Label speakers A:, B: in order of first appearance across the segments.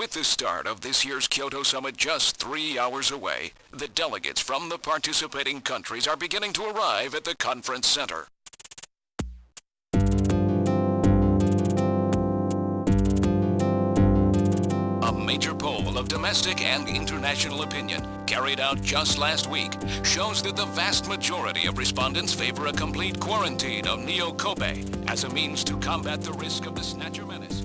A: With the start of this year's Kyoto Summit just 3 hours away, the delegates from the participating countries are beginning to arrive at the conference center. A major poll of domestic and international opinion, carried out just last week, shows that the vast majority of respondents favor a complete quarantine of Neo Kobe as a means to combat the risk of the Snatcher menace.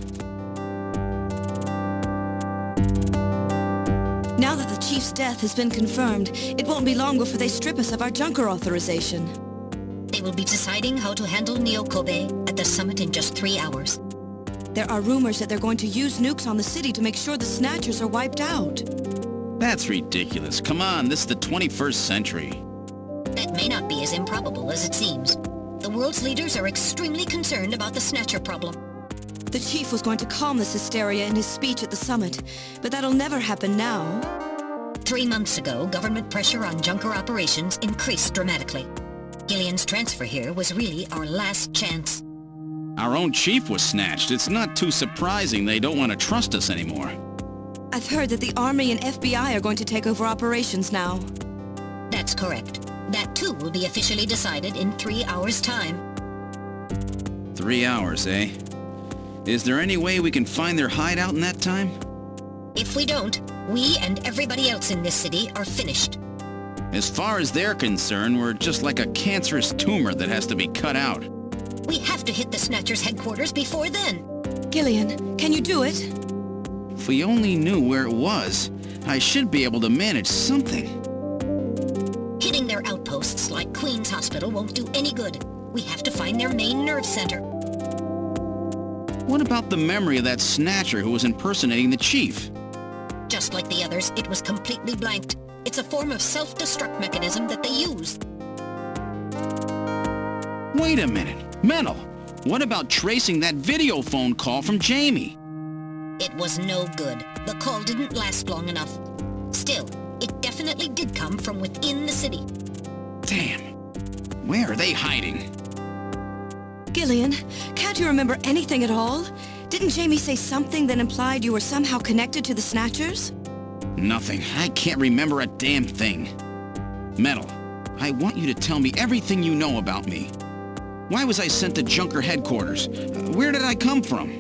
B: Now that the Chief's death has been confirmed, it won't be long before they strip us of our junker authorization.
C: They will be deciding how to handle Neo Kobe at the summit in just 3 hours.
B: There are rumors that they're going to use nukes on the city to make sure the Snatchers are wiped out.
D: That's ridiculous. Come on, this is the 21st century.
C: That may not be as improbable as it seems. The world's leaders are extremely concerned about the Snatcher problem.
B: The Chief was going to calm this hysteria in his speech at the summit, but that'll never happen now.
C: 3 months ago, government pressure on junker operations increased dramatically. Gillian's transfer here was really our last chance.
D: Our own chief was snatched. It's not too surprising they don't want to trust us anymore.
B: I've heard that the Army and FBI are going to take over operations now.
C: That's correct. That too will be officially decided in 3 hours' time.
D: 3 hours, eh? Is there any way we can find their hideout in that time?
C: If we don't, we and everybody else in this city are finished.
D: As far as they're concerned, we're just like a cancerous tumor that has to be cut out.
C: We have to hit the Snatchers' headquarters before then.
B: Gillian, can you do it?
D: If we only knew where it was, I should be able to manage something.
C: Hitting their outposts like Queen's Hospital won't do any good. We have to find their main nerve center.
D: What about the memory of that Snatcher who was impersonating the chief?
C: Just like the others, it was completely blanked. It's a form of self-destruct mechanism that they use.
D: Wait a minute. Mental. What about tracing that video phone call from Jamie?
C: It was no good. The call didn't last long enough. Still, it definitely did come from within the city.
D: Damn. Where are they hiding?
B: Gillian, can't you remember anything at all? Didn't Jamie say something that implied you were somehow connected to the Snatchers?
D: Nothing. I can't remember a damn thing. Metal, I want you to tell me everything you know about me. Why was I sent to Junker headquarters? Where did I come from?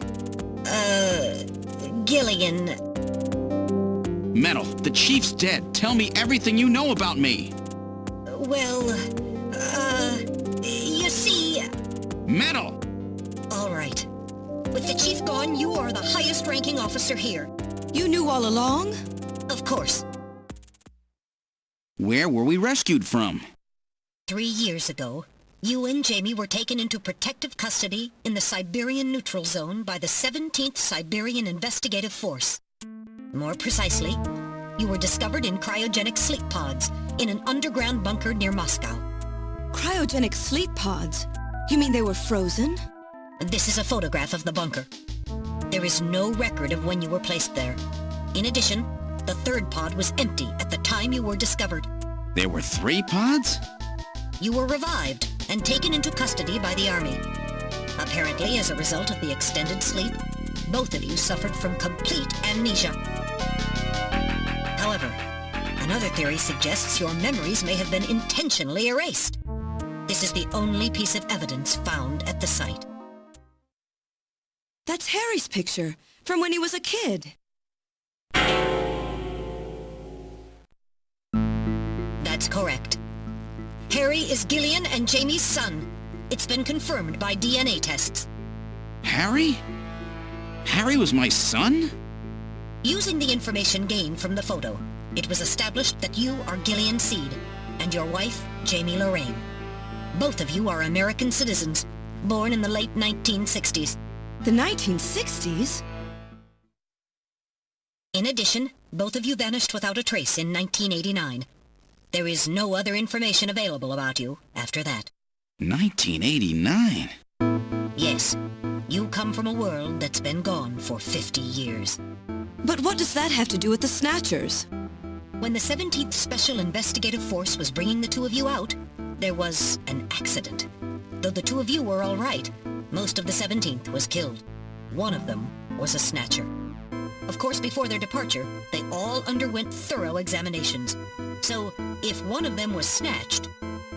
C: Gillian.
D: Metal, the chief's dead. Tell me everything you know about me.
C: Well, you see...
D: Metal!
C: All right. With the chief gone, you are the highest-ranking officer here.
B: You knew all along?
C: Of course.
D: Where were we rescued from?
C: 3 years ago, you and Jamie were taken into protective custody in the Siberian Neutral Zone by the 17th Siberian Investigative Force. More precisely, you were discovered in cryogenic sleep pods in an underground bunker near Moscow.
B: Cryogenic sleep pods? You mean they were frozen?
C: This is a photograph of the bunker. There is no record of when you were placed there. In addition, the third pod was empty at the time you were discovered.
D: There were 3 pods?
C: You were revived and taken into custody by the Army. Apparently, as a result of the extended sleep, both of you suffered from complete amnesia. However, another theory suggests your memories may have been intentionally erased. This is the only piece of evidence found at the site.
B: That's Harry's picture, from when he was a kid.
C: That's correct. Harry is Gillian and Jamie's son. It's been confirmed by DNA tests.
D: Harry? Harry was my son?
C: Using the information gained from the photo, it was established that you are Gillian Seed, and your wife, Jamie Lorraine. Both of you are American citizens, born in the late 1960s.
B: The 1960s?
C: In addition, both of you vanished without a trace in 1989. There is no other information available about you after that.
D: 1989?
C: Yes. You come from a world that's been gone for 50 years.
B: But what does that have to do with the Snatchers?
C: When the 17th Special Investigative Force was bringing the two of you out, there was an accident. Though the two of you were all right, most of the 17th was killed. One of them was a Snatcher. Of course, before their departure, they all underwent thorough examinations. So, if one of them was snatched...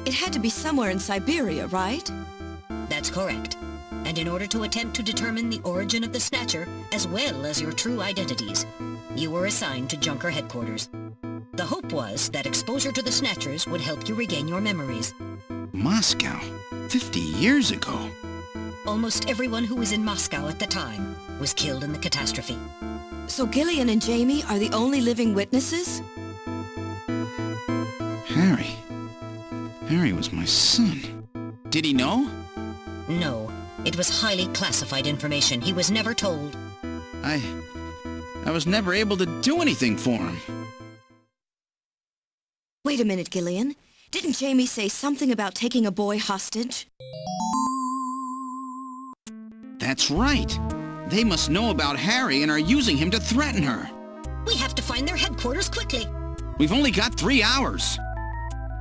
B: It had to be somewhere in Siberia, right?
C: That's correct. And in order to attempt to determine the origin of the Snatcher, as well as your true identities, you were assigned to Junker headquarters. The hope was that exposure to the Snatchers would help you regain your memories.
D: Moscow? 50 years ago?
C: Almost everyone who was in Moscow at the time was killed in the catastrophe.
B: So Gillian and Jamie are the only living witnesses?
D: Harry was my son. Did he know?
C: No. It was highly classified information. He was never told.
D: I was never able to do anything for him.
B: Wait a minute, Gillian. Didn't Jamie say something about taking a boy hostage?
D: That's right. They must know about Harry and are using him to threaten her.
C: We have to find their headquarters quickly.
D: We've only got 3 hours.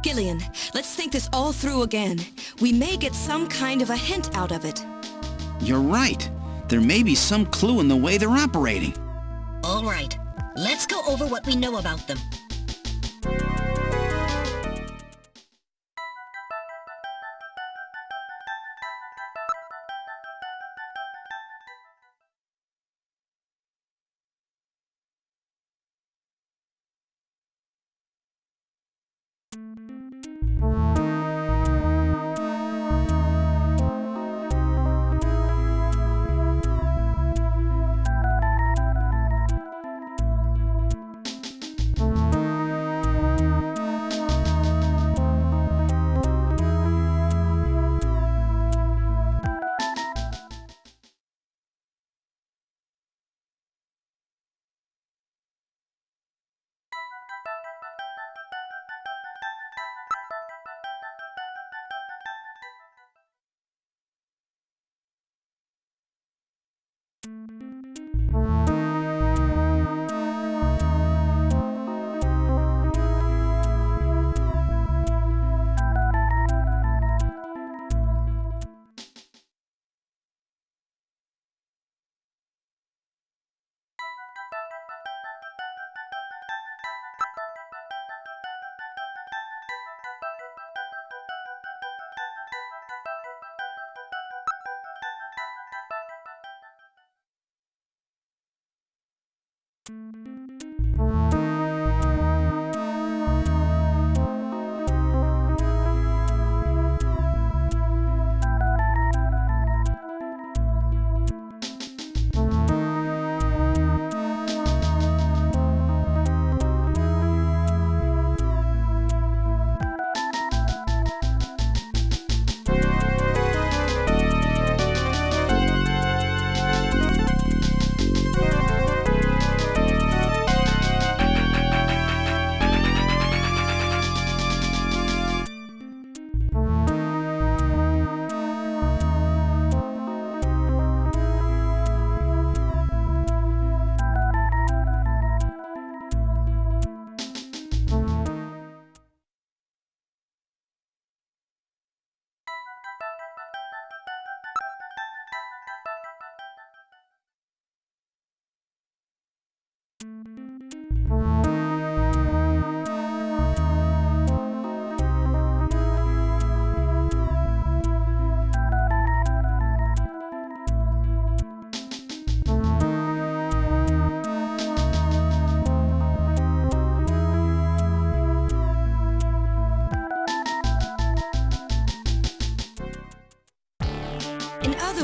B: Gillian, let's think this all through again. We may get some kind of a hint out of it.
D: You're right. There may be some clue in the way they're operating.
C: All right. Let's go over what we know about them.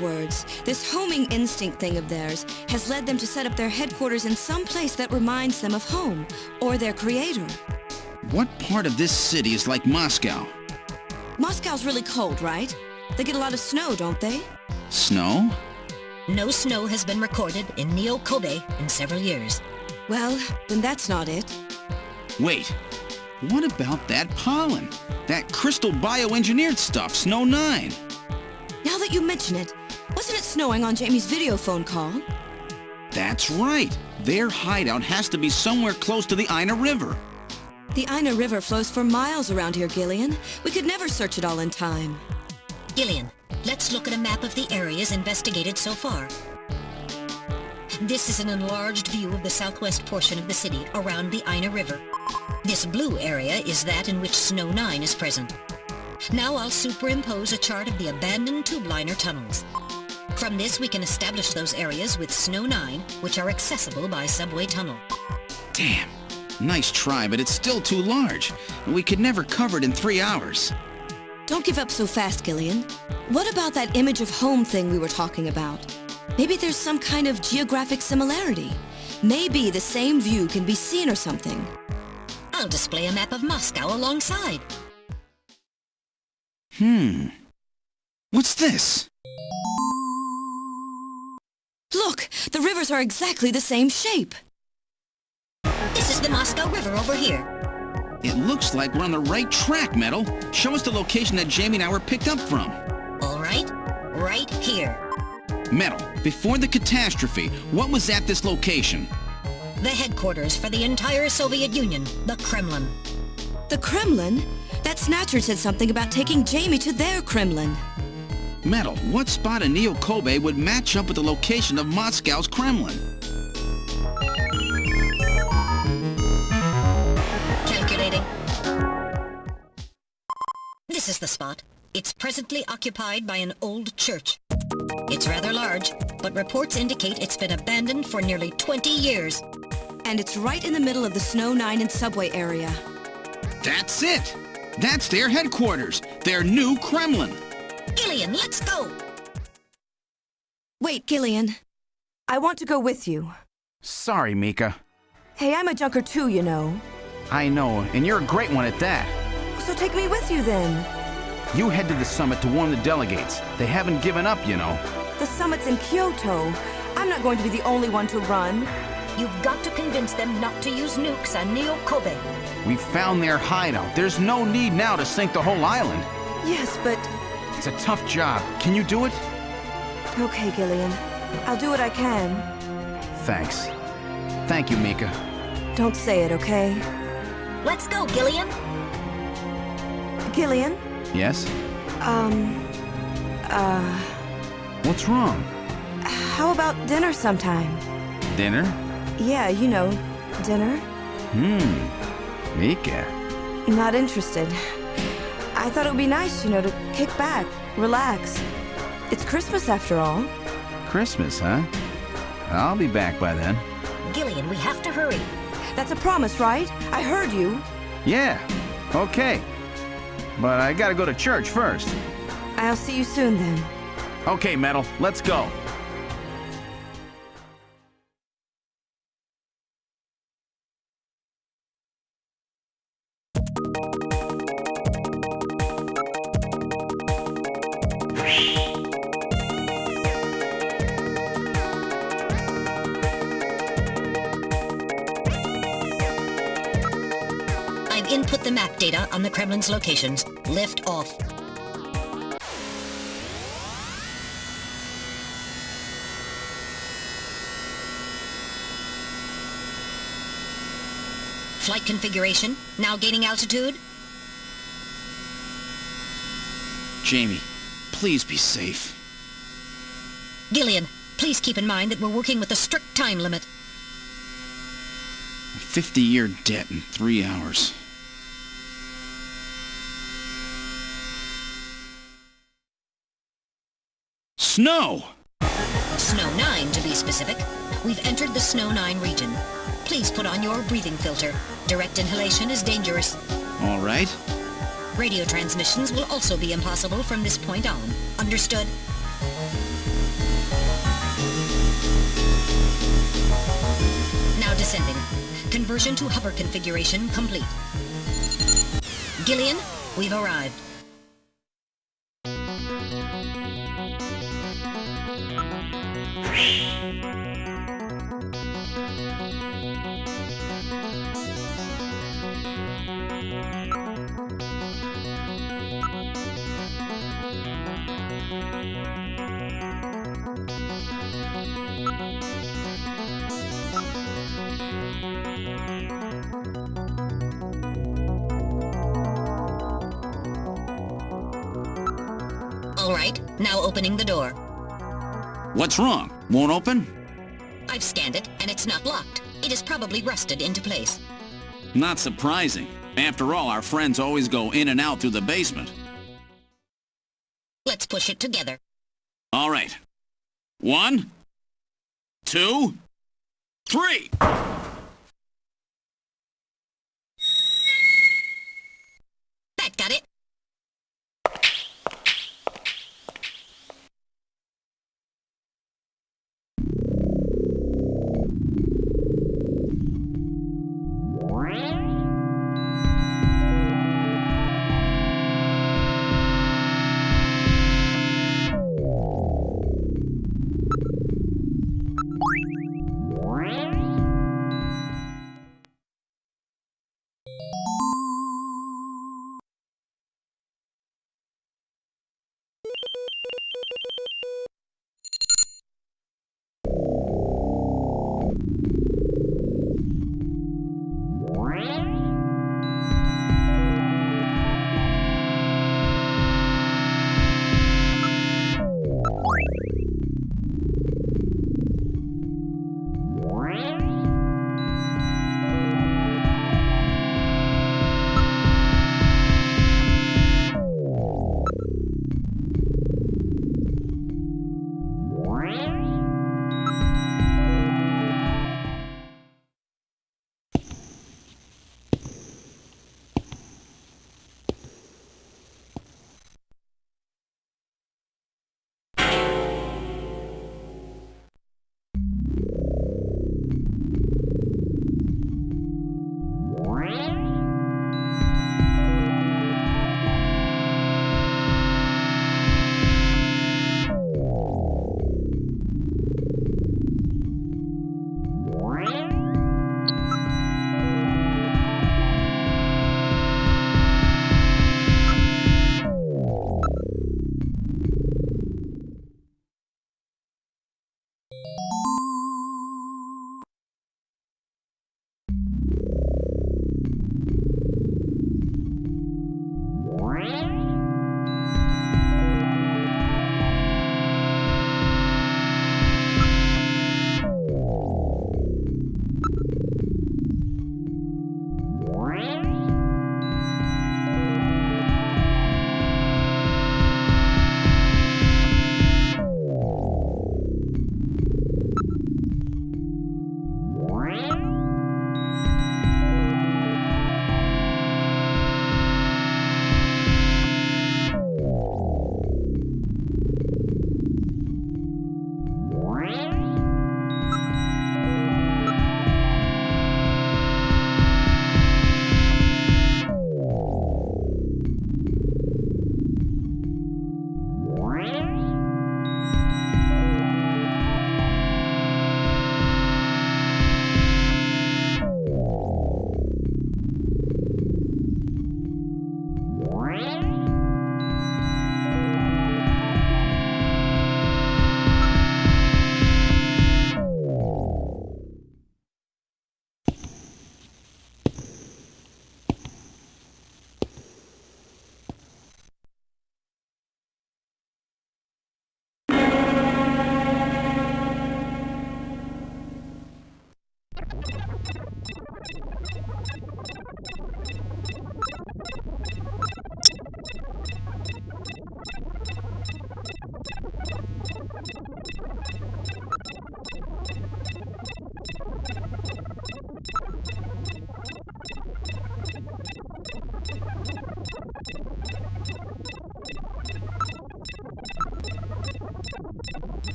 B: Words, this homing instinct thing of theirs has led them to set up their headquarters in some place that reminds them of home, or their creator.
D: What part of this city is like Moscow?
B: Moscow's really cold, right? They get a lot of snow, don't they?
D: Snow?
C: No snow has been recorded in Neo-Kobe in several years.
B: Well, then that's not it.
D: Wait, what about that pollen? That crystal bioengineered stuff, Snow 9?
B: Now that you mention it, wasn't it snowing on Jamie's video phone call?
D: That's right. Their hideout has to be somewhere close to the Ina River.
B: The Ina River flows for miles around here, Gillian. We could never search it all in time.
C: Gillian, let's look at a map of the areas investigated so far. This is an enlarged view of the southwest portion of the city around the Ina River. This blue area is that in which Snow 9 is present. Now I'll superimpose a chart of the abandoned tube liner tunnels. From this we can establish those areas with Snow 9, which are accessible by subway tunnel.
D: Damn. Nice try, but it's still too large. We could never cover it in 3 hours.
B: Don't give up so fast, Gillian. What about that image of home thing we were talking about? Maybe there's some kind of geographic similarity. Maybe the same view can be seen or something.
C: I'll display a map of Moscow alongside.
D: What's this?
B: Look! The rivers are exactly the same shape!
C: This is the Moscow River over here.
D: It looks like we're on the right track, Metal. Show us the location that Jamie and I were picked up from.
C: All right, right here.
D: Metal, before the catastrophe, what was at this location?
C: The headquarters for the entire Soviet Union, the Kremlin.
B: The Kremlin? That Snatcher said something about taking Jamie to their Kremlin.
D: Metal, what spot in Neo Kobe would match up with the location of Moscow's Kremlin?
C: Calculating. This is the spot. It's presently occupied by an old church. It's rather large, but reports indicate it's been abandoned for nearly 20 years.
B: And it's right in the middle of the Snow 9 and subway area.
D: That's it! That's their headquarters, their new Kremlin.
C: Gillian, let's go!
B: Wait, Gillian. I want to go with you.
E: Sorry, Mika.
B: Hey, I'm a junker too, you know.
E: I know, and you're a great one at that.
B: So take me with you then.
E: You head to the summit to warn the delegates. They haven't given up, you know.
B: The summit's in Kyoto. I'm not going to be the only one to run.
C: You've got to convince them not to use nukes on Neo Kobe.
E: We found their hideout. There's no need now to sink the whole island.
B: Yes, but...
E: It's a tough job. Can you do it?
B: Okay, Gillian. I'll do what I can.
E: Thanks. Thank you, Mika.
B: Don't say it, okay?
C: Let's go, Gillian!
B: Gillian?
E: Yes? What's wrong?
B: How about dinner sometime?
E: Dinner?
B: Yeah, you know, dinner.
E: Mika.
B: Not interested. I thought it would be nice, you know, to kick back, relax. It's Christmas after all.
E: Christmas, huh? I'll be back by then.
C: Gillian, we have to hurry.
B: That's a promise, right? I heard you.
E: Yeah, okay. But I gotta go to church first.
B: I'll see you soon then.
E: Okay, Metal, let's go.
C: I've input the map data on the Kremlin's locations. Lift off. Flight configuration, now gaining altitude.
D: Jamie, please be safe.
C: Gillian, please keep in mind that we're working with a strict time limit.
D: A 50-year debt in 3 hours. Snow!
C: Snow 9, to be specific. We've entered the Snow 9 region. Please put on your breathing filter. Direct inhalation is dangerous.
D: All right.
C: Radio transmissions will also be impossible from this point on. Understood? Now descending. Conversion to hover configuration complete. Gillian, we've arrived. All right, now opening the door.
D: What's wrong? Won't open?
C: I've scanned it, and it's not locked. It is probably rusted into place.
D: Not surprising. After all, our friends always go in and out through the basement.
C: Let's push it together.
D: All right. 1, 2, 3!
C: That got it.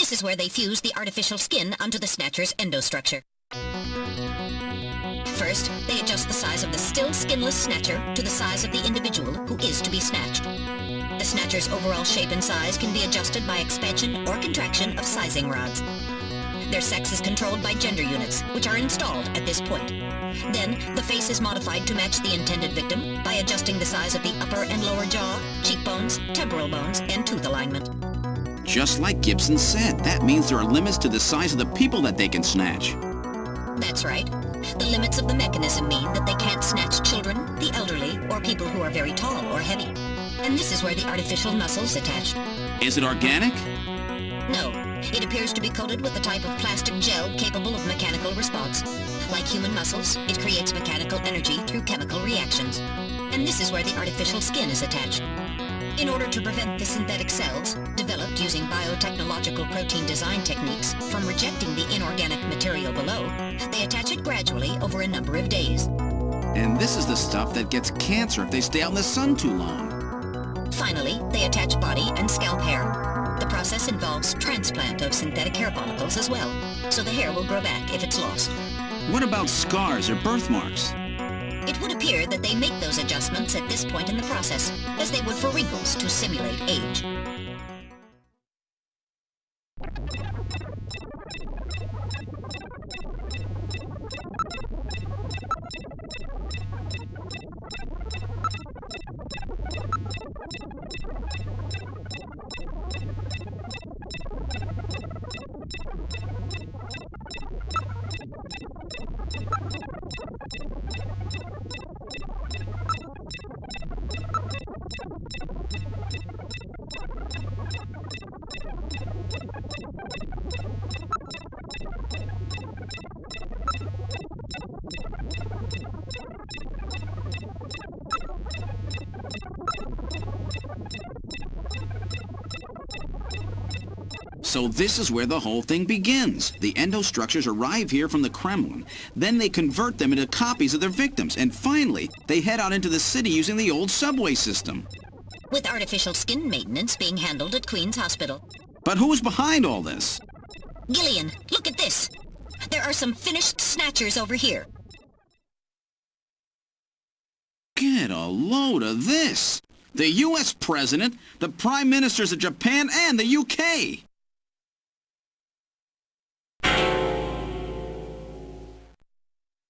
C: This is where they fuse the artificial skin onto the Snatcher's endostructure. First, they adjust the size of the still skinless Snatcher to the size of the individual who is to be snatched. The Snatcher's overall shape and size can be adjusted by expansion or contraction of sizing rods. Their sex is controlled by gender units, which are installed at this point. Then, the face is modified to match the intended victim by adjusting the size of the upper and lower jaw, cheekbones, temporal bones, and tooth alignment.
D: Just like Gibson said, that means there are limits to the size of the people that they can snatch.
C: That's right. The limits of the mechanism mean that they can't snatch children, the elderly, or people who are very tall or heavy. And this is where the artificial muscle's attached.
D: Is it organic?
C: No, it appears to be coated with a type of plastic gel capable of mechanical response. Like human muscles, it creates mechanical energy through chemical reactions. And this is where the artificial skin is attached. In order to prevent the synthetic cells, developed using biotechnological protein design techniques, from rejecting the inorganic material below, they attach it gradually over a number of days.
D: And this is the stuff that gets cancer if they stay out in the sun too long.
C: Finally, they attach body and scalp hair. The process involves transplant of synthetic hair follicles as well, so the hair will grow back if it's lost.
D: What about scars or birthmarks?
C: It would appear that they make those adjustments at this point in the process, as they would for wrinkles to simulate age.
D: So this is where the whole thing begins. The endostructures arrive here from the Kremlin. Then they convert them into copies of their victims. And finally, they head out into the city using the old subway system.
C: With artificial skin maintenance being handled at Queen's Hospital.
D: But who's behind all this?
C: Gillian, look at this. There are some finished Snatchers over here.
D: Get a load of this. The U.S. President, the Prime Ministers of Japan, and the UK.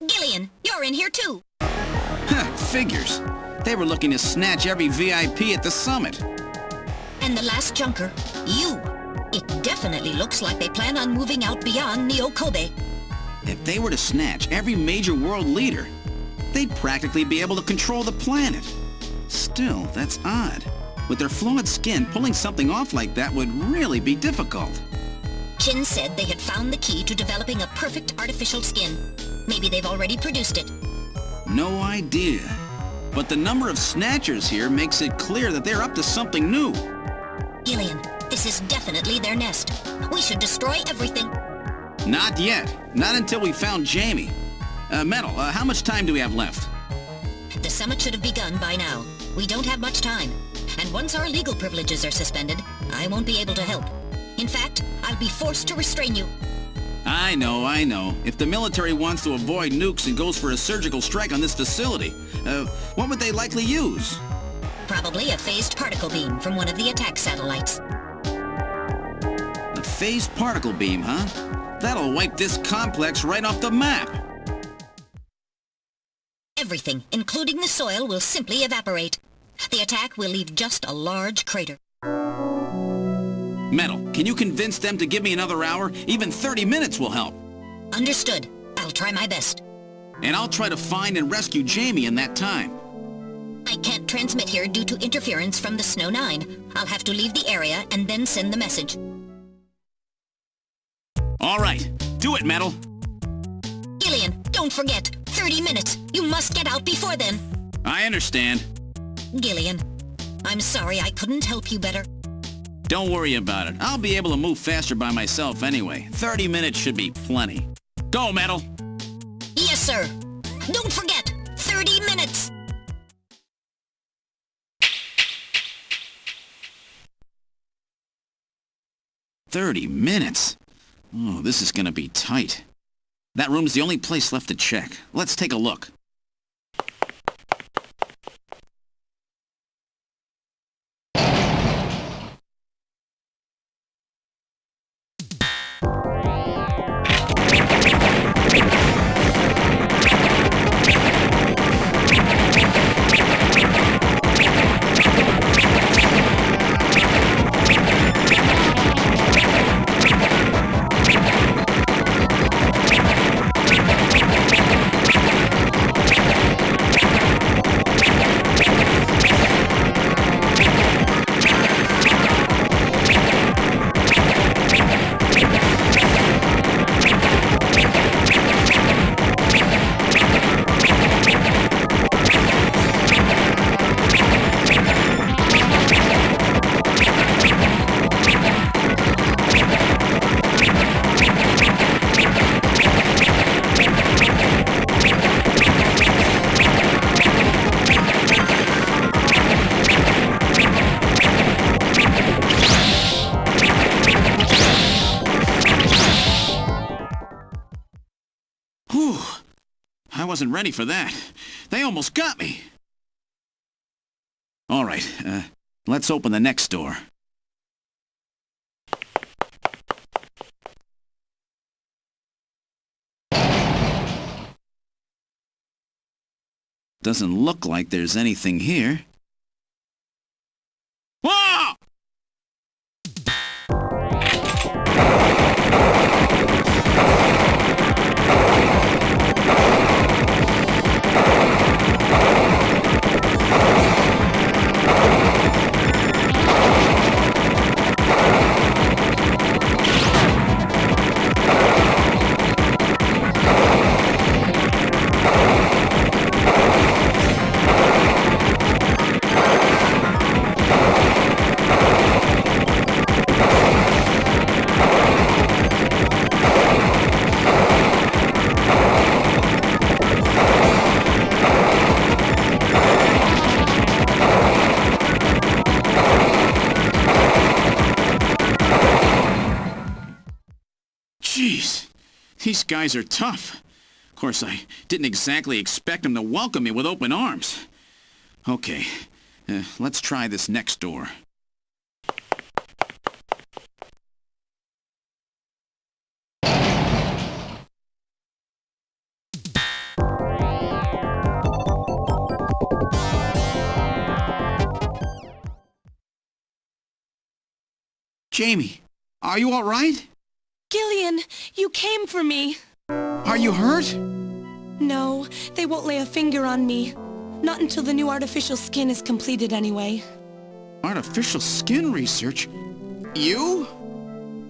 C: Gillian, you're in here too.
D: Figures. They were looking to snatch every VIP at the summit.
C: And the last junker, you. It definitely looks like they plan on moving out beyond Neo-Kobe.
D: If they were to snatch every major world leader, they'd practically be able to control the planet. Still, that's odd. With their flawed skin, pulling something off like that would really be difficult.
C: Chin said they had found the key to developing a perfect artificial skin. Maybe they've already produced it.
D: No idea. But the number of Snatchers here makes it clear that they're up to something new.
C: Gillian, this is definitely their nest. We should destroy everything.
D: Not yet. Not until we found Jamie. Metal, how much time do we have left?
C: The summit should have begun by now. We don't have much time. And once our legal privileges are suspended, I won't be able to help. In fact, I'll be forced to restrain you.
D: I know. If the military wants to avoid nukes and goes for a surgical strike on this facility, what would they likely use?
C: Probably a phased particle beam from one of the attack satellites.
D: A phased particle beam, huh? That'll wipe this complex right off the map.
C: Everything, including the soil, will simply evaporate. The attack will leave just a large crater.
D: Metal, can you convince them to give me another hour? Even 30 minutes will help.
C: Understood. I'll try my best.
D: And I'll try to find and rescue Jamie in that time.
C: I can't transmit here due to interference from the Snow 9. I'll have to leave the area and then send the message.
D: All right. Do it, Metal.
C: Gillian, don't forget. 30 minutes. You must get out before then.
D: I understand.
C: Gillian, I'm sorry I couldn't help you better.
D: Don't worry about it. I'll be able to move faster by myself anyway. 30 minutes should be plenty. Go, Metal!
C: Yes, sir. Don't forget, 30 minutes!
D: "30 minutes? Oh, this is gonna be tight. That room's the only place left to check. Let's take a look. wasn't ready for that. They almost got me. All right, let's open the next door. Doesn't look like there's anything here. Whoa! Jeez, these guys are tough. Of course, I didn't exactly expect them to welcome me with open arms. Okay, let's try this next door. Jamie, are you all right?
B: Gillian, you came for me.
D: Are you hurt?
B: No, they won't lay a finger on me. Not until the new artificial skin is completed anyway.
D: Artificial skin research? You?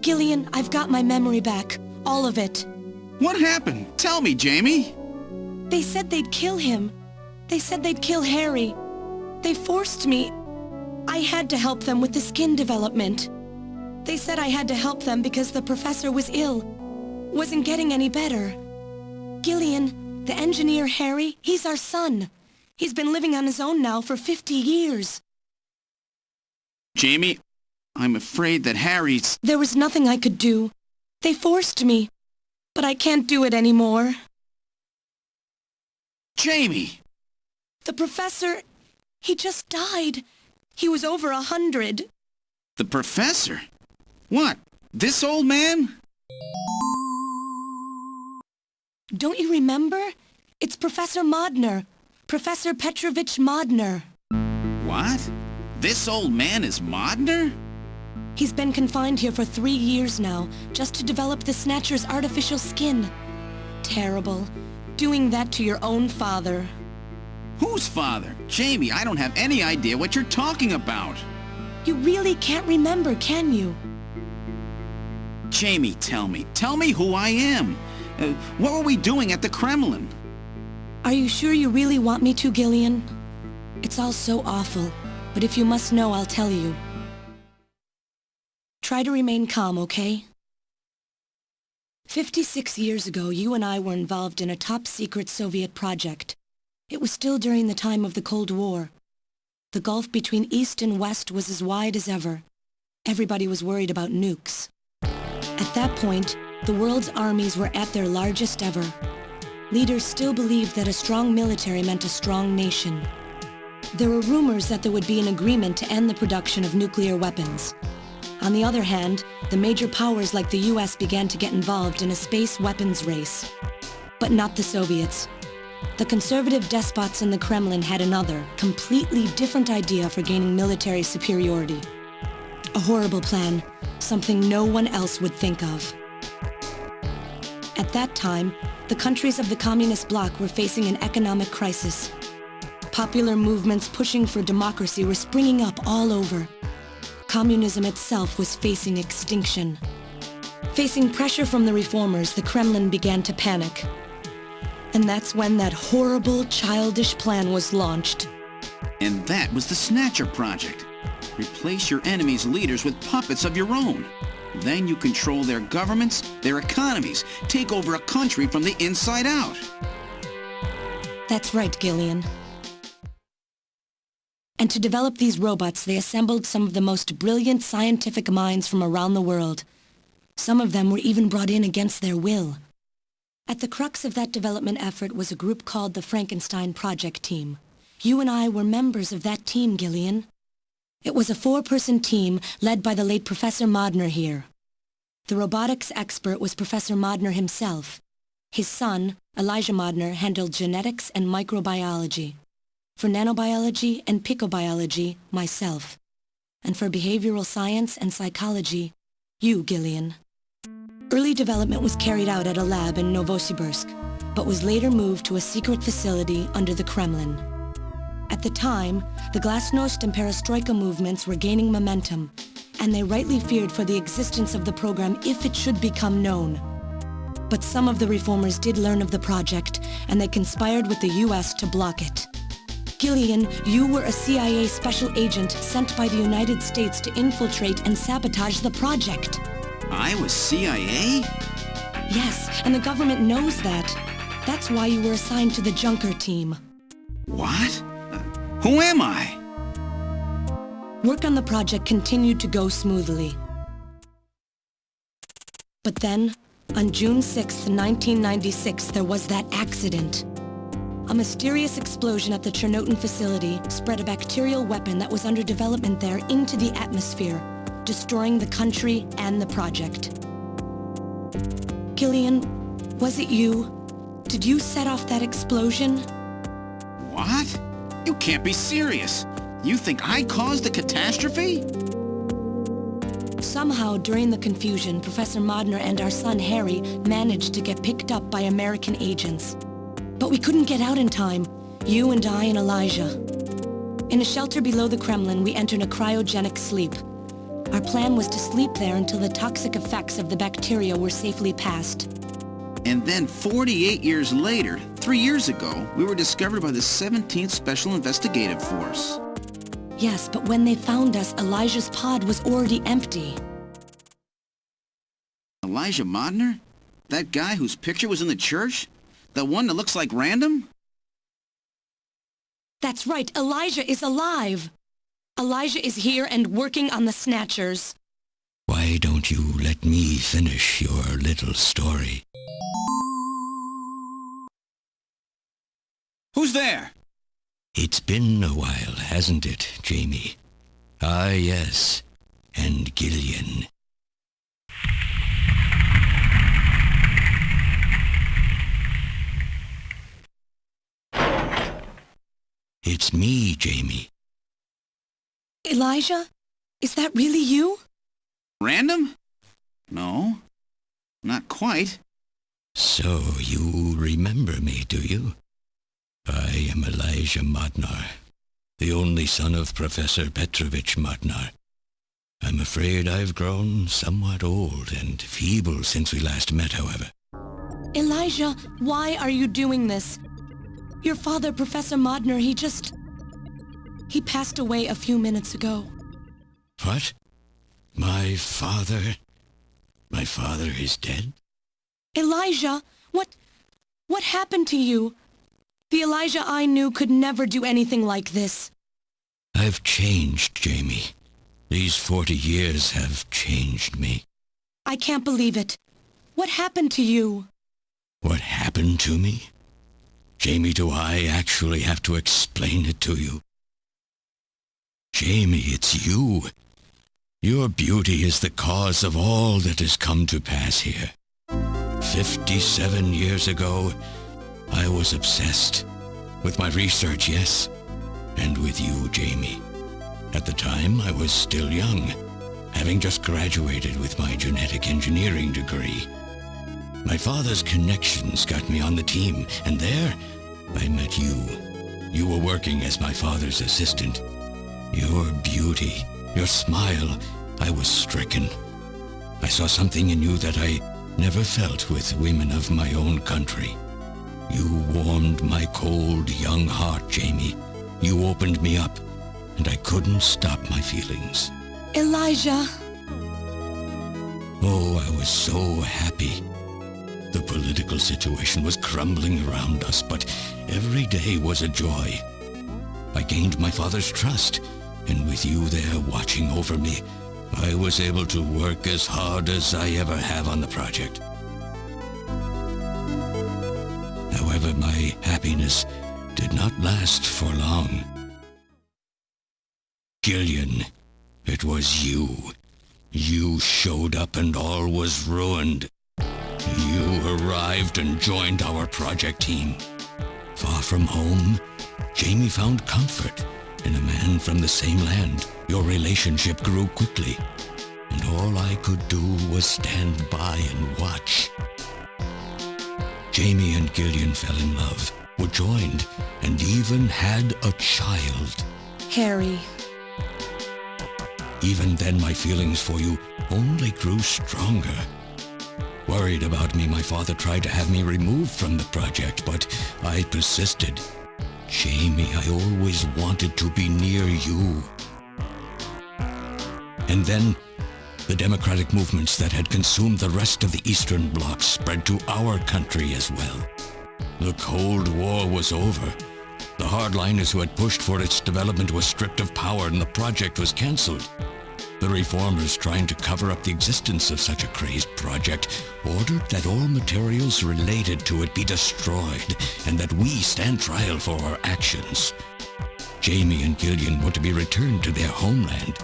B: Gillian, I've got my memory back. All of it.
D: What happened? Tell me, Jamie.
B: They said they'd kill him. They said they'd kill Harry. They forced me. I had to help them with the skin development. They said I had to help them because the professor was ill. Wasn't getting any better. Gillian, the engineer Harry, he's our son. He's been living on his own now for 50 years.
D: Jamie, I'm afraid that Harry's...
B: There was nothing I could do. They forced me. But I can't do it anymore.
D: Jamie!
B: The professor, he just died. He was over 100.
D: The professor? What? This old man?
B: Don't you remember? It's Professor Modner. Professor Petrovich Modner.
D: What? This old man is Modner?
B: He's been confined here for 3 years now, just to develop the Snatcher's artificial skin. Terrible. Doing that to your own father.
D: Whose father? Jamie, I don't have any idea what you're talking about.
B: You really can't remember, can you?
D: Jamie, tell me who I am. What were we doing at the Kremlin?
B: Are you sure you really want me to, Gillian? It's all so awful, but if you must know, I'll tell you. Try to remain calm, okay? 56 years ago, you and I were involved in a top-secret Soviet project. It was still during the time of the Cold War. The gulf between East and West was as wide as ever. Everybody was worried about nukes. At that point, the world's armies were at their largest ever. Leaders still believed that a strong military meant a strong nation. There were rumors that there would be an agreement to end the production of nuclear weapons. On the other hand, the major powers like the US began to get involved in a space weapons race. But not the Soviets. The conservative despots in the Kremlin had another, completely different idea for gaining military superiority. A horrible plan, something no one else would think of. At that time, the countries of the communist bloc were facing an economic crisis. Popular movements pushing for democracy were springing up all over. Communism itself was facing extinction. Facing pressure from the reformers, the Kremlin began to panic. And that's when that horrible, childish plan was launched.
D: And that was the Snatcher project. Replace your enemy's leaders with puppets of your own. Then you control their governments, their economies, take over a country from the inside out.
B: That's right, Gillian. And to develop these robots, they assembled some of the most brilliant scientific minds from around the world. Some of them were even brought in against their will. At the crux of that development effort was a group called the Frankenstein Project Team. You and I were members of that team, Gillian. It was a 4-person team led by the late Professor Modner here. The robotics expert was Professor Modner himself. His son, Elijah Modner, handled genetics and microbiology. For nanobiology and picobiology, myself. And for behavioral science and psychology, you, Gillian. Early development was carried out at a lab in Novosibirsk, but was later moved to a secret facility under the Kremlin. At the time, the Glasnost and Perestroika movements were gaining momentum, and they rightly feared for the existence of the program if it should become known. But some of the reformers did learn of the project, and they conspired with the US to block it. Gillian, you were a CIA special agent sent by the United States to infiltrate and sabotage the project.
D: I was CIA?
B: Yes, and the government knows that. That's why you were assigned to the Junker team.
D: What? Who am I?
B: Work on the project continued to go smoothly. But then, on June 6, 1996, there was that accident. A mysterious explosion at the Chernoton facility spread a bacterial weapon that was under development there into the atmosphere, destroying the country and the project. Gillian, was it you? Did you set off that explosion?
D: What? You can't be serious. You think I caused the catastrophe?
B: Somehow, during the confusion, Professor Modner and our son Harry managed to get picked up by American agents. But we couldn't get out in time, you and I and Elijah. In a shelter below the Kremlin, we entered a cryogenic sleep. Our plan was to sleep there until the toxic effects of the bacteria were safely passed.
D: And then 48 years later, 3 years ago, we were discovered by the 17th Special Investigative Force.
B: Yes, but when they found us, Elijah's pod was already empty.
D: Elijah Modner? That guy whose picture was in the church? The one that looks like Random?
B: That's right, Elijah is alive! Elijah is here and working on the Snatchers.
F: Why don't you let me finish your little story?
D: Who's there?
F: It's been a while, hasn't it, Jamie? Ah, yes. And Gillian. It's me, Jamie.
B: Elijah? Is that really you?
D: Random? No. Not quite.
F: So you remember me, do you? I am Elijah Modnar, the only son of Professor Petrovich Modnar. I'm afraid I've grown somewhat old and feeble since we last met, however.
B: Elijah, why are you doing this? Your father, Professor Modner, he passed away a few minutes ago.
F: What? My father is dead?
B: Elijah, what happened to you? The Elijah I knew could never do anything like this.
F: I've changed, Jamie. These 40 years have changed me.
B: I can't believe it. What happened to you?
F: What happened to me? Jamie, do I actually have to explain it to you? Jamie, it's you. Your beauty is the cause of all that has come to pass here. 57 years ago, I was obsessed. With my research, yes. And with you, Jamie. At the time, I was still young, having just graduated with my genetic engineering degree. My father's connections got me on the team, and there, I met you. You were working as my father's assistant. Your beauty, your smile, I was stricken. I saw something in you that I never felt with women of my own country. You warmed my cold, young heart, Jamie. You opened me up, and I couldn't stop my feelings.
B: Elijah!
F: Oh, I was so happy. The political situation was crumbling around us, but every day was a joy. I gained my father's trust, and with you there watching over me, I was able to work as hard as I ever have on the project. However, my happiness did not last for long. Gillian, it was you. You showed up and all was ruined. You arrived and joined our project team. Far from home, Jamie found comfort in a man from the same land. Your relationship grew quickly, and all I could do was stand by and watch. Jamie and Gillian fell in love, were joined, and even had a child.
B: Harry.
F: Even then, my feelings for you only grew stronger. Worried about me, my father tried to have me removed from the project, but I persisted. Jamie, I always wanted to be near you. And then, the democratic movements that had consumed the rest of the Eastern Bloc spread to our country as well. The Cold War was over. The hardliners who had pushed for its development were stripped of power and the project was cancelled. The reformers, trying to cover up the existence of such a crazed project, ordered that all materials related to it be destroyed and that we stand trial for our actions. Jamie and Gillian were to be returned to their homeland.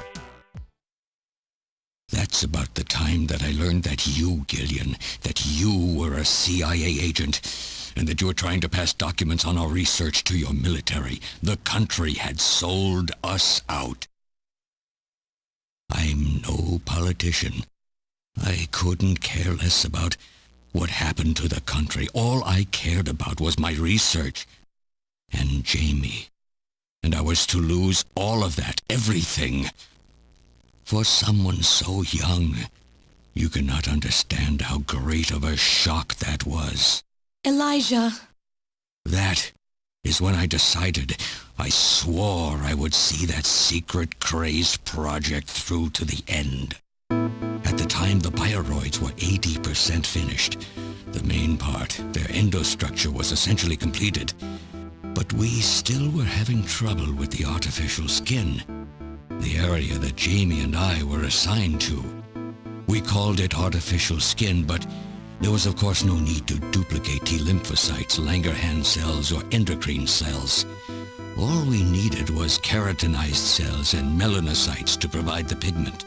F: That's about the time that I learned that you, Gillian, that you were a CIA agent, and that you were trying to pass documents on our research to your military. The country had sold us out. I'm no politician. I couldn't care less about what happened to the country. All I cared about was my research and Jamie. And I was to lose all of that, everything. For someone so young, you cannot understand how great of a shock that was.
B: Elijah.
F: That is when I decided, I swore I would see that secret, crazed project through to the end. At the time, the bio-roids were 80% finished. The main part, their endostructure, was essentially completed. But we still were having trouble with the artificial skin, the area that Jamie and I were assigned to. We called it artificial skin, but there was of course no need to duplicate T lymphocytes, Langerhans cells, or endocrine cells. All we needed was keratinized cells and melanocytes to provide the pigment.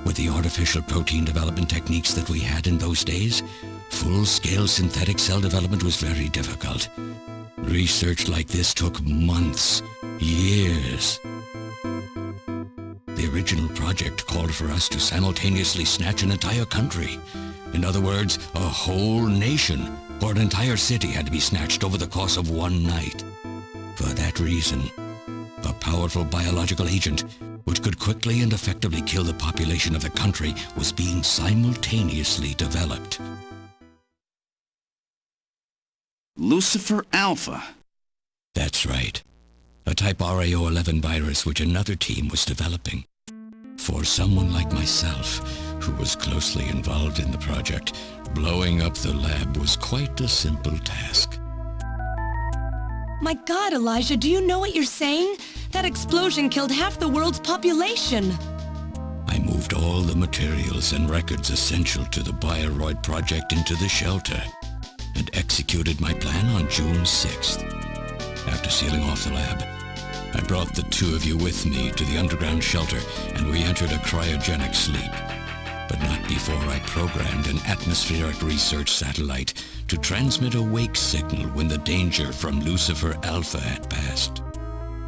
F: With the artificial protein development techniques that we had in those days, full-scale synthetic cell development was very difficult. Research like this took months, years. The original project called for us to simultaneously snatch an entire country. In other words, a whole nation, or an entire city, had to be snatched over the course of one night. For that reason, a powerful biological agent, which could quickly and effectively kill the population of the country, was being simultaneously developed.
D: Lucifer-Alpha.
F: That's right. A type RAO11 virus which another team was developing. For someone like myself, who was closely involved in the project, blowing up the lab was quite a simple task.
B: My God, Elijah, do you know what you're saying? That explosion killed half the world's population.
F: I moved all the materials and records essential to the bio-roid project into the shelter and executed my plan on June 6th. After sealing off the lab, I brought the two of you with me to the underground shelter and we entered a cryogenic sleep. But not before I programmed an atmospheric research satellite to transmit a wake signal when the danger from Lucifer-Alpha had passed.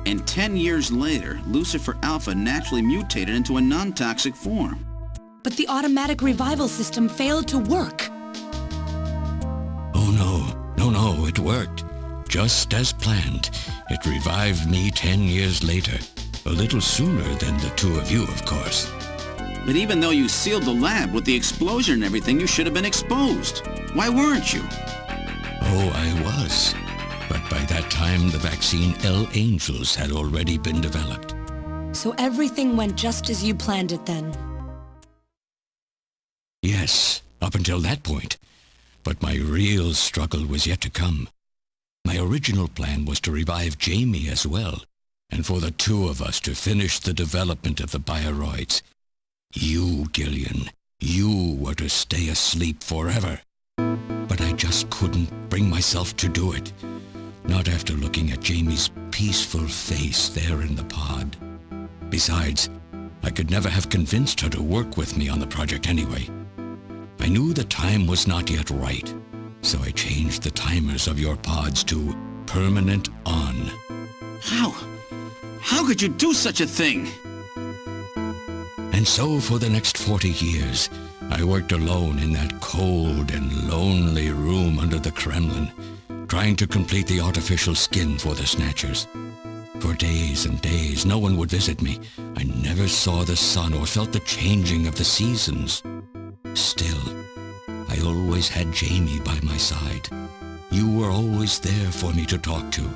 D: And 10 years later, Lucifer-Alpha naturally mutated into a non-toxic form.
B: But the automatic revival system failed to work.
F: Oh no, it worked. Just as planned. It revived me 10 years later. A little sooner than the two of you, of course.
D: But even though you sealed the lab with the explosion and everything, you should have been exposed. Why weren't you?
F: Oh, I was. But by that time, the vaccine L Angels had already been developed.
B: So everything went just as you planned it then?
F: Yes, up until that point. But my real struggle was yet to come. My original plan was to revive Jamie as well, and for the two of us to finish the development of the bio-roids. You, Gillian, you were to stay asleep forever. but I just couldn't bring myself to do it. Not after looking at Jamie's peaceful face there in the pod. Besides, I could never have convinced her to work with me on the project anyway. I knew the time was not yet right, so I changed the timers of your pods to permanent on.
D: How could you do such a thing?
F: And so for the next 40 years, I worked alone in that cold and lonely room under the Kremlin, trying to complete the artificial skin for the Snatchers. For days and days, no one would visit me. I never saw the sun or felt the changing of the seasons. Still, I always had Jamie by my side. You were always there for me to talk to.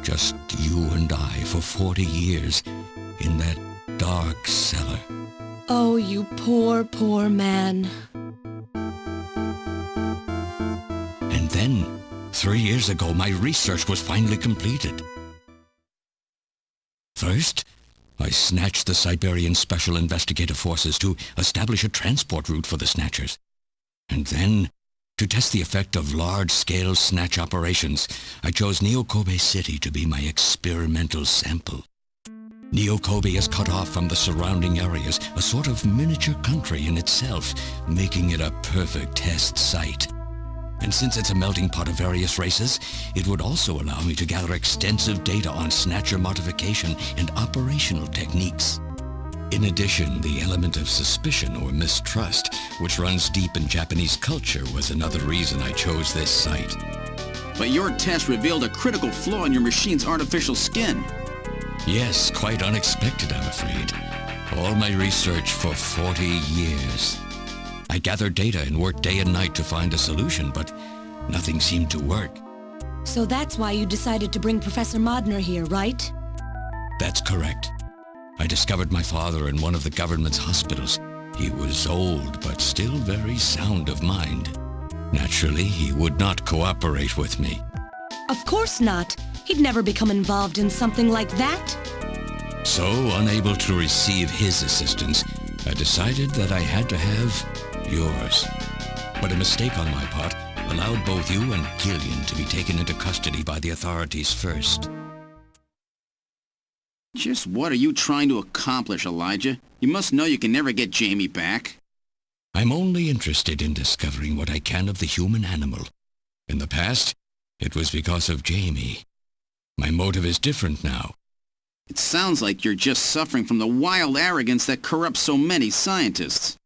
F: Just you and I for 40 years in that dark cellar.
B: Oh, you poor, poor man.
F: And then, 3 years ago, my research was finally completed. First, I snatched the Siberian Special Investigative Forces to establish a transport route for the Snatchers. And then, to test the effect of large-scale snatch operations, I chose Neo-Kobe City to be my experimental sample. Neo-Kobe is cut off from the surrounding areas, a sort of miniature country in itself, making it a perfect test site. And since it's a melting pot of various races, it would also allow me to gather extensive data on Snatcher modification and operational techniques. In addition, the element of suspicion or mistrust, which runs deep in Japanese culture, was another reason I chose this site.
D: But your test revealed a critical flaw in your machine's artificial skin.
F: Yes, quite unexpected, I'm afraid. All my research for 40 years. I gathered data and worked day and night to find a solution, but nothing seemed to work.
B: So that's why you decided to bring Professor Modner here, right?
F: That's correct. I discovered my father in one of the government's hospitals. He was old, but still very sound of mind. Naturally, he would not cooperate with me.
B: Of course not. He'd never become involved in something like that.
F: So, unable to receive his assistance, I decided that I had to have yours. But a mistake on my part allowed both you and Gillian to be taken into custody by the authorities first.
D: Just what are you trying to accomplish, Elijah? You must know you can never get Jamie back.
F: I'm only interested in discovering what I can of the human animal. In the past, it was because of Jamie. My motive is different now.
D: It sounds like you're just suffering from the wild arrogance that corrupts so many scientists.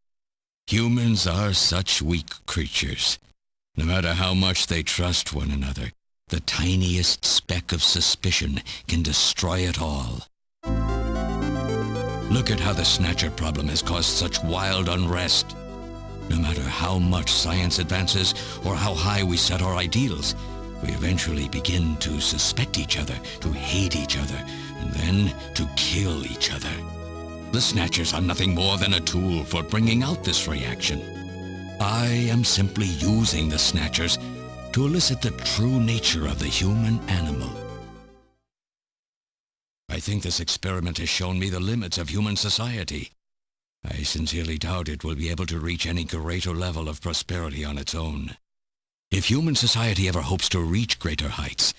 F: Humans are such weak creatures. No matter how much they trust one another, the tiniest speck of suspicion can destroy it all. Look at how the Snatcher problem has caused such wild unrest. No matter how much science advances or how high we set our ideals, we eventually begin to suspect each other, to hate each other, and then to kill each other. The Snatchers are nothing more than a tool for bringing out this reaction. I am simply using the Snatchers to elicit the true nature of the human animal. I think this experiment has shown me the limits of human society. I sincerely doubt it will be able to reach any greater level of prosperity on its own. If human society ever hopes to reach greater heights,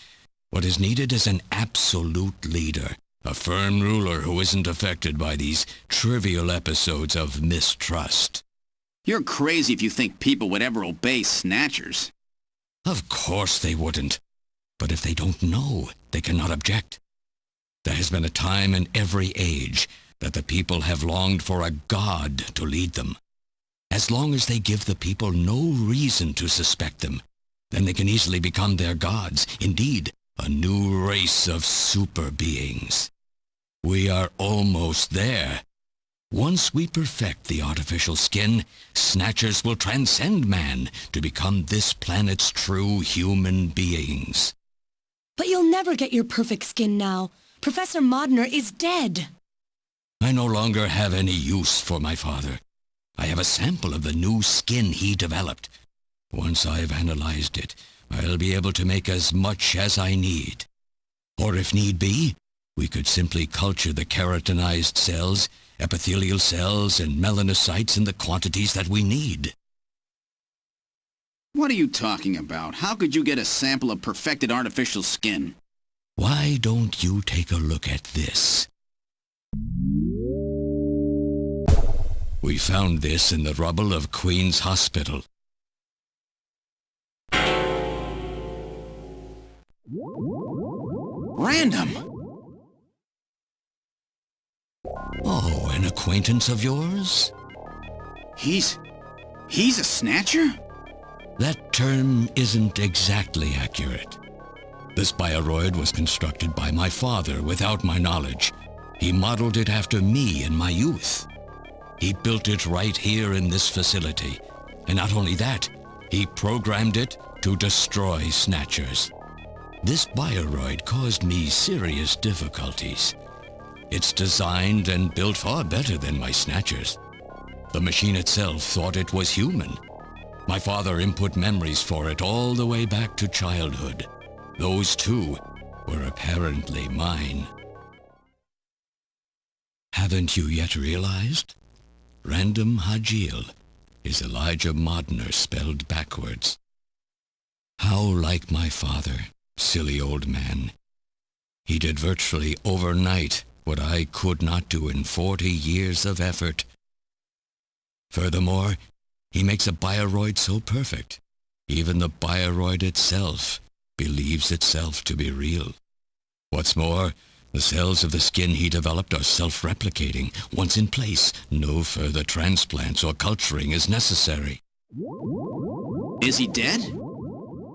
F: what is needed is an absolute leader, a firm ruler who isn't affected by these trivial episodes of mistrust.
D: You're crazy if you think people would ever obey Snatchers.
F: Of course they wouldn't. But if they don't know, they cannot object. There has been a time in every age that the people have longed for a god to lead them. As long as they give the people no reason to suspect them, then they can easily become their gods, indeed, a new race of super beings. We are almost there. Once we perfect the artificial skin, Snatchers will transcend man to become this planet's true human beings.
B: But you'll never get your perfect skin now. Professor Modner is dead.
F: I no longer have any use for my father. I have a sample of the new skin he developed. Once I've analyzed it, I'll be able to make as much as I need. Or if need be, we could simply culture the keratinized cells, epithelial cells, and melanocytes in the quantities that we need.
D: What are you talking about? How could you get a sample of perfected artificial skin?
F: Why don't you take a look at this? We found this in the rubble of Queen's Hospital.
D: Random!
F: Oh, an acquaintance of yours?
D: He's a Snatcher?
F: That term isn't exactly accurate. This bio-roid was constructed by my father without my knowledge. He modeled it after me in my youth. He built it right here in this facility. And not only that, he programmed it to destroy Snatchers. This bio-roid caused me serious difficulties. It's designed and built far better than my Snatchers. The machine itself thought it was human. My father input memories for it all the way back to childhood. Those too were apparently mine. Haven't you yet realized? Random Hajil is Elijah Modner spelled backwards. How like my father, silly old man. He did virtually overnight what I could not do in 40 years of effort. Furthermore, he makes a bio-roid so perfect, even the bio-roid itself believes itself to be real. What's more, the cells of the skin he developed are self-replicating. Once in place, no further transplants or culturing is necessary.
D: Is he dead?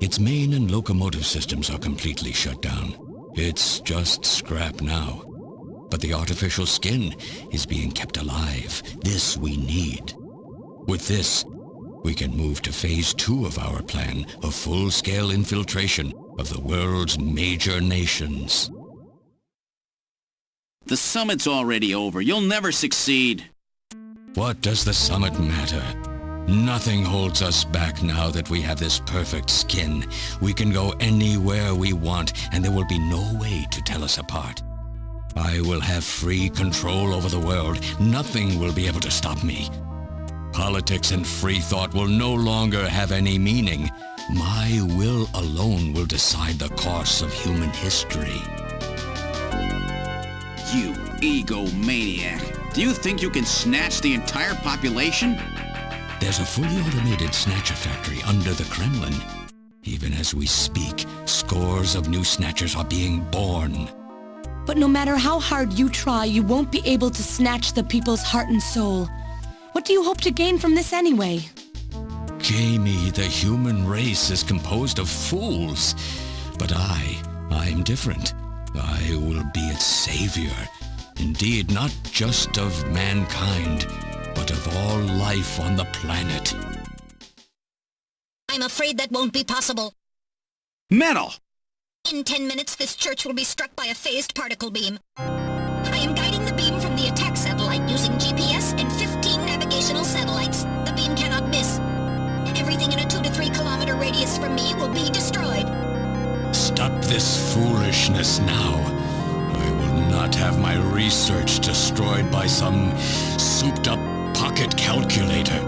F: Its main and locomotive systems are completely shut down. It's just scrap now. But the artificial skin is being kept alive. This we need. With this, we can move to phase 2 of our plan of full-scale infiltration of the world's major nations.
D: The summit's already over. You'll never succeed.
F: What does the summit matter? Nothing holds us back now that we have this perfect skin. We can go anywhere we want, and there will be no way to tell us apart. I will have free control over the world. Nothing will be able to stop me. Politics and free thought will no longer have any meaning. My will alone will decide the course of human history.
D: You egomaniac. Do you think you can snatch the entire population?
F: There's a fully automated Snatcher factory under the Kremlin. Even as we speak, scores of new Snatchers are being born.
B: But no matter how hard you try, you won't be able to snatch the people's heart and soul. What do you hope to gain from this anyway?
F: Jamie, the human race is composed of fools. But I'm different. I will be its savior. Indeed, not just of mankind, but of all life on the planet.
C: I'm afraid that won't be possible.
D: Metal!
C: In 10 minutes, this church will be struck by a phased particle beam. I am guiding the beam from the attack satellite using GPS and 15 navigational satellites. The beam cannot miss. Everything in a 2 to 3 kilometer radius from me will be destroyed.
F: Stop this foolishness now. I will not have my research destroyed by some souped-up pocket calculator.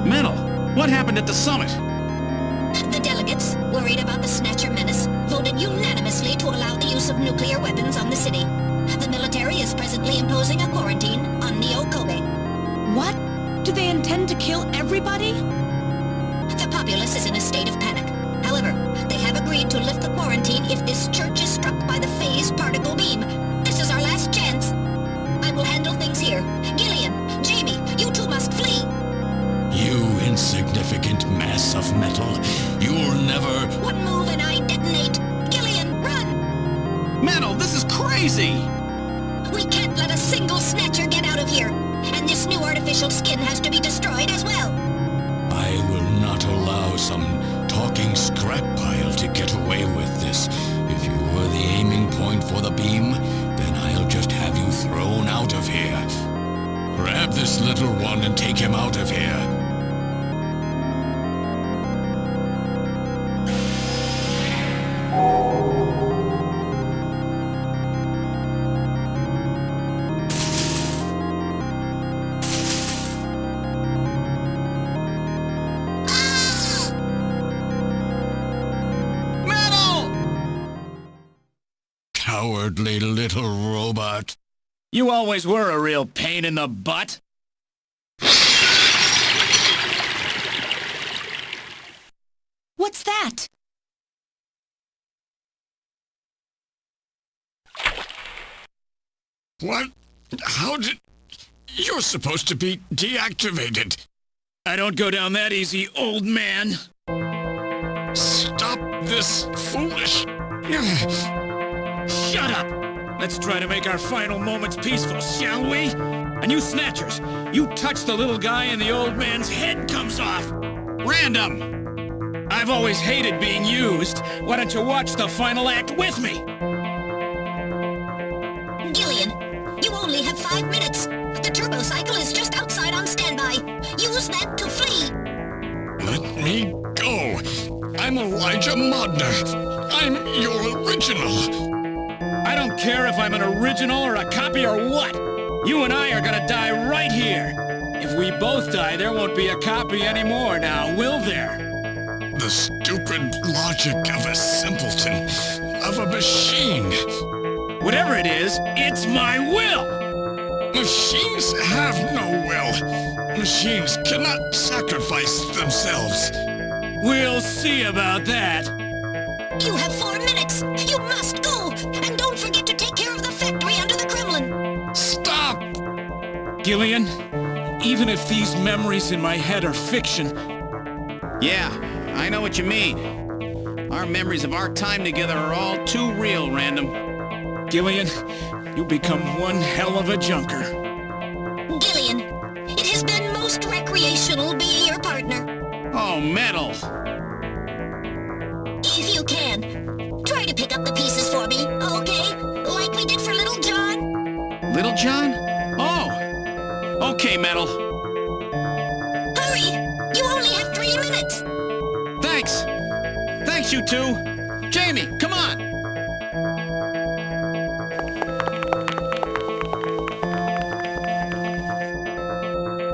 D: Metal, what happened at the summit?
C: The delegates, worried about the Snatcher menace, voted unanimously to allow the use of nuclear weapons on the city. The military is presently imposing a quarantine on Neo-Kobe.
B: What? Do they intend to kill everybody?
C: The populace is in a state of panic. However, they have agreed to lift the quarantine if this church is struck by the phased particle beam. This is our last chance. I will handle things here. Gillian, Jamie, you two must flee.
F: You insignificant mass of metal. You'll never...
C: One move and I detonate. Gillian, run!
D: Metal, this is crazy!
C: We can't let a single Snatcher get out of here. And this new artificial skin has to be destroyed as well.
F: I will not allow some talking scrap pile to get away with this. If you were the aiming point for the beam, then I'll just have you thrown out of here. Grab this little one and take him out of here. cowardly little robot.
G: You always were a real pain in the butt.
B: What's that?
F: What? How did... You're supposed to be deactivated.
G: I don't go down that easy, old man.
F: Stop this foolish...
G: Shut up! Let's try to make our final moments peaceful, shall we? And you Snatchers, you touch the little guy and the old man's head comes off.
D: Random!
G: I've always hated being used. Why don't you watch the final act with me?
C: Gillian, you only have 5 minutes. The turbo cycle is just outside on standby. Use that to flee.
F: Let me go. I'm Elijah Modner. I'm your original.
G: I don't care if I'm an original or a copy or what. You and I are gonna die right here. If we both die, there won't be a copy anymore now, will there?
F: The stupid logic of a simpleton, of a machine.
G: Whatever it is, it's my will!
F: Machines have no will. Machines cannot sacrifice themselves.
G: We'll see about that.
C: You have 4 minutes. You must go. And don't forget to take care of the factory under the Kremlin.
F: Stop!
G: Gillian, even if these memories in my head are fiction...
D: Yeah, I know what you mean. Our memories of our time together are all too real, Random.
G: Gillian, you become one hell of a junker.
C: Gillian, it has been most recreational being your partner.
D: Oh, metal!
C: If you can, try to pick up the pieces for me, okay? Like we did for Little John.
D: Little John? Oh! Okay, Metal.
C: Hurry! You only have 3 minutes.
D: Thanks! Thanks, you two! Jamie, come on!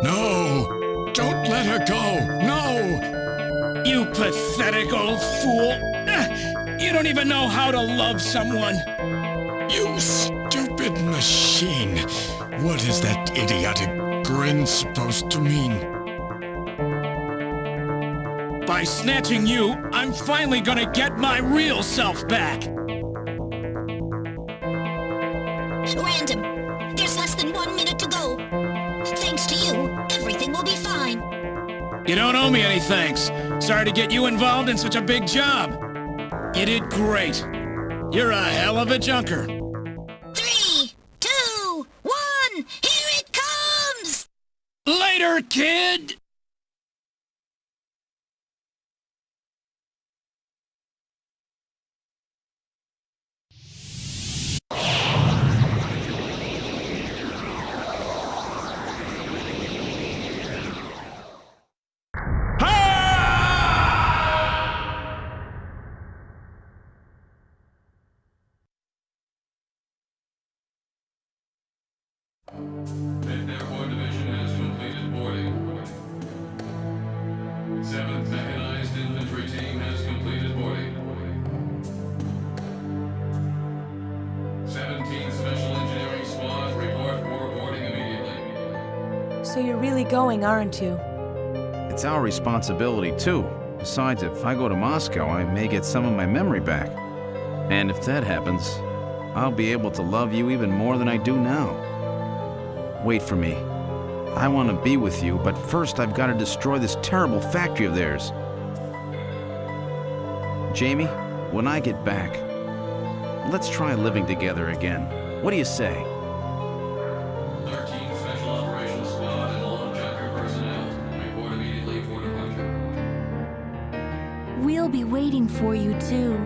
F: No! Don't let her go! No!
G: You pathetic old fool! You don't even know how to love someone!
F: You stupid machine! What is that idiotic grin supposed to mean?
G: By snatching you, I'm finally gonna get my real self back!
C: Random, there's less than 1 minute to go. Thanks to you, everything will be fine.
G: You don't owe me any thanks. Sorry to get you involved in such a big job. You did great. You're a hell of a junker.
C: 3, 2, 1, here it comes!
G: Later, kid!
H: Airport Division has completed boarding. 7th Mechanized Infantry Team has completed boarding. 17th Special Engineering Squad report for boarding immediately.
I: So you're really going, aren't you?
E: It's our responsibility, too. Besides, if I go to Moscow, I may get some of my memory back. And if that happens, I'll be able to love you even more than I do now. Wait for me. I want to be with you, but first I've got to destroy this terrible factory of theirs. Jamie, when I get back, let's try living together again. What do you say?
H: 13th Special Operations Squad and all junker personnel report immediately for departure.
I: We'll be waiting for you, too.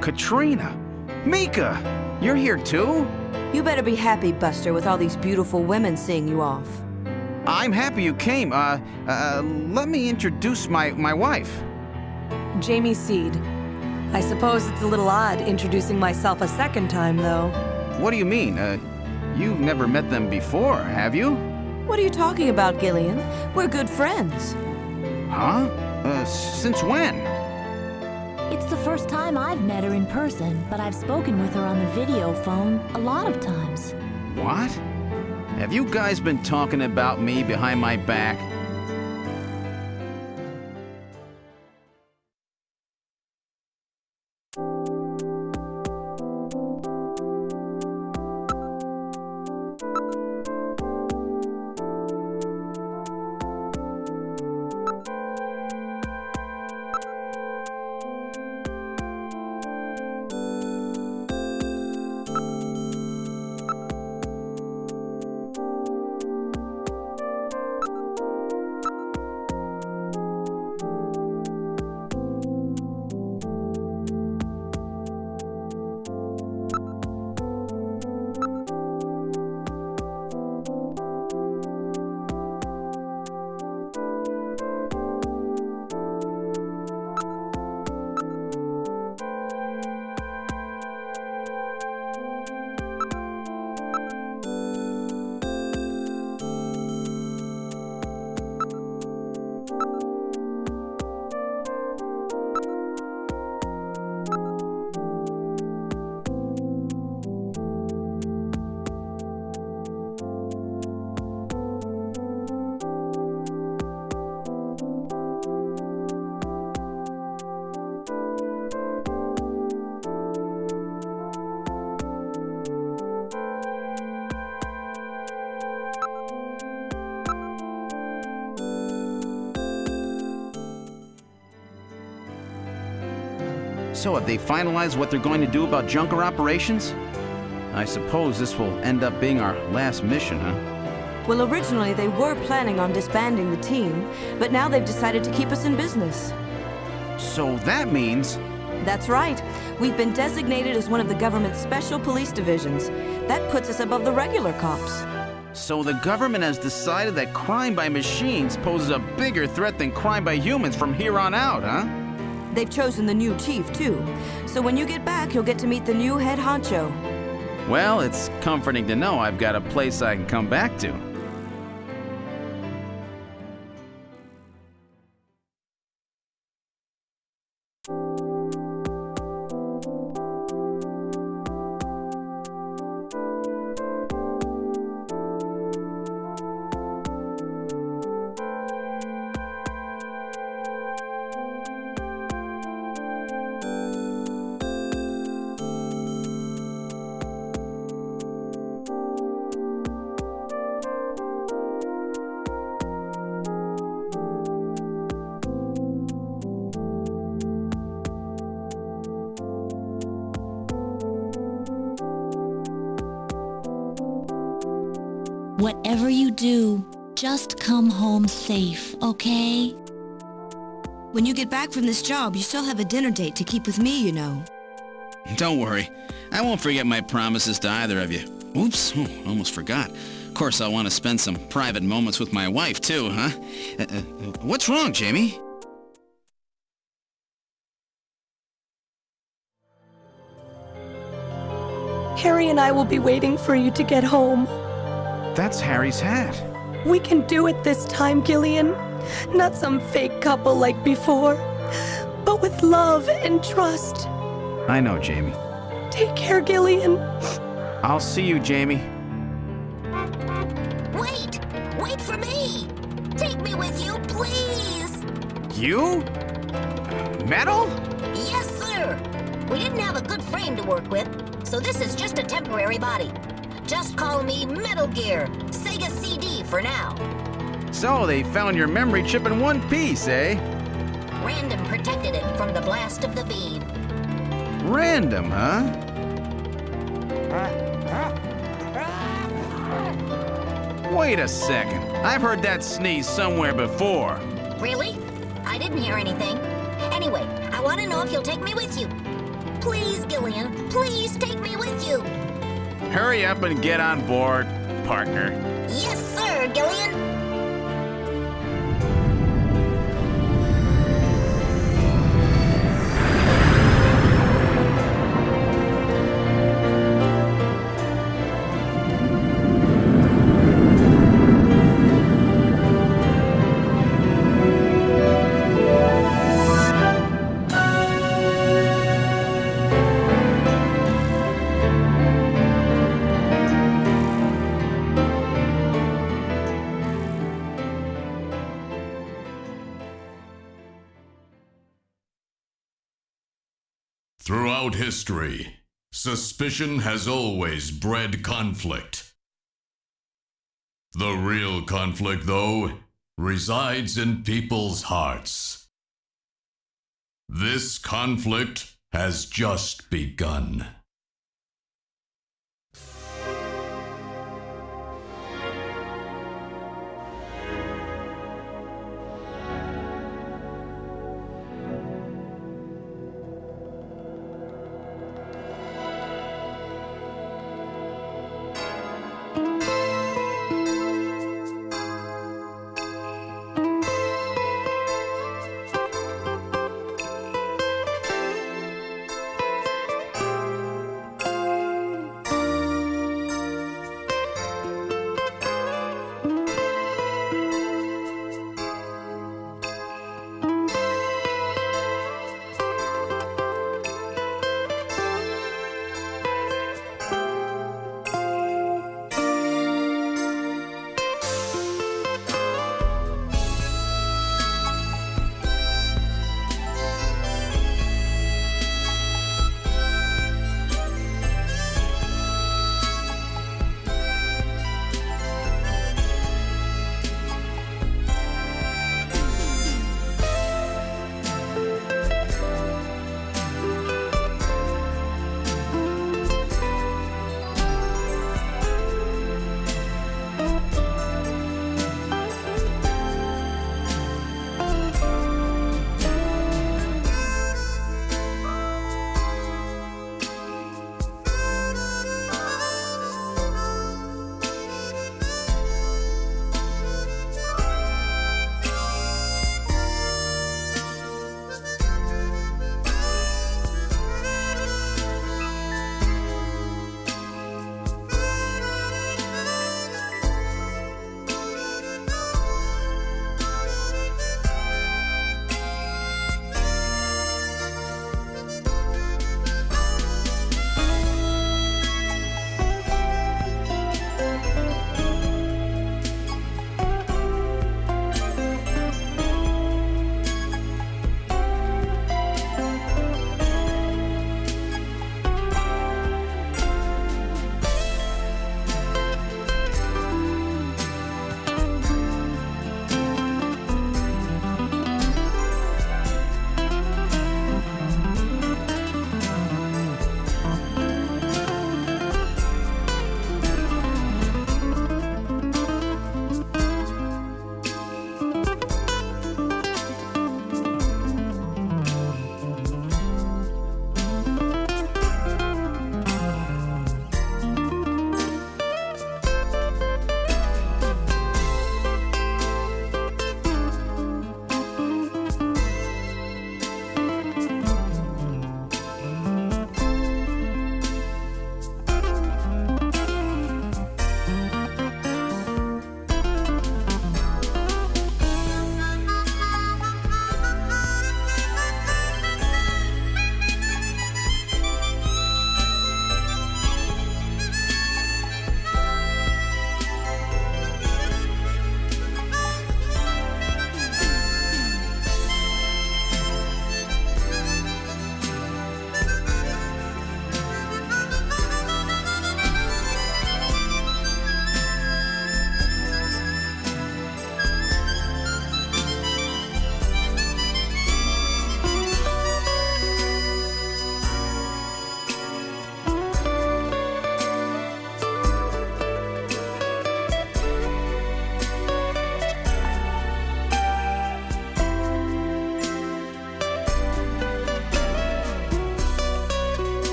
E: Katrina! Mika! You're here too?
J: You better be happy, Buster, with all these beautiful women seeing you off.
E: I'm happy you came. Let me introduce my wife.
I: Jamie Seed. I suppose it's a little odd introducing myself a second time, though.
E: What do you mean? You've never met them before, have you?
J: What are you talking about, Gillian? We're good friends.
E: Huh? Since when?
K: It's the first time I've met her in person, but I've spoken with her on the video phone a lot of times.
E: What? Have you guys been talking about me behind my back? So have they finalized what they're going to do about junker operations? I suppose this will end up being our last mission, huh?
J: Well, originally they were planning on disbanding the team, but now they've decided to keep us in business.
E: So that means...
J: That's right. We've been designated as one of the government's special police divisions. That puts us above the regular cops.
E: So the government has decided that crime by machines poses a bigger threat than crime by humans from here on out, huh?
J: They've chosen the new chief, too. So when you get back, you'll get to meet the new head honcho.
E: Well, it's comforting to know I've got a place I can come back to.
B: Whatever you do, just come home safe, okay? When you get back from this job, you still have a dinner date to keep with me, you know.
D: Don't worry. I won't forget my promises to either of you. Oops, almost forgot. Of course, I'll want to spend some private moments with my wife, too, huh? What's wrong, Jamie?
I: Harry and I will be waiting for you to get home.
E: That's Harry's hat.
I: We can do it this time, Gillian. Not some fake couple like before, but with love and trust.
E: I know, Jamie.
I: Take care, Gillian.
E: I'll see you, Jamie.
C: Wait! Wait for me! Take me with you, please!
E: You? Metal?
C: Yes, sir! We didn't have a good frame to work with, so this is just a temporary body. Just call me Metal Gear, Sega CD for now.
E: So they found your memory chip in one piece, eh?
C: Random protected it from the blast of the beam.
E: Random, huh? Wait a second. I've heard that sneeze somewhere before.
C: Really? I didn't hear anything. Anyway, I want to know if you'll take me with you. Please, Gillian, please take me with you.
E: Hurry up and get on board, partner.
C: Yes, sir, Gillian.
L: Throughout history, suspicion has always bred conflict. The real conflict, though, resides in people's hearts. This conflict has just begun.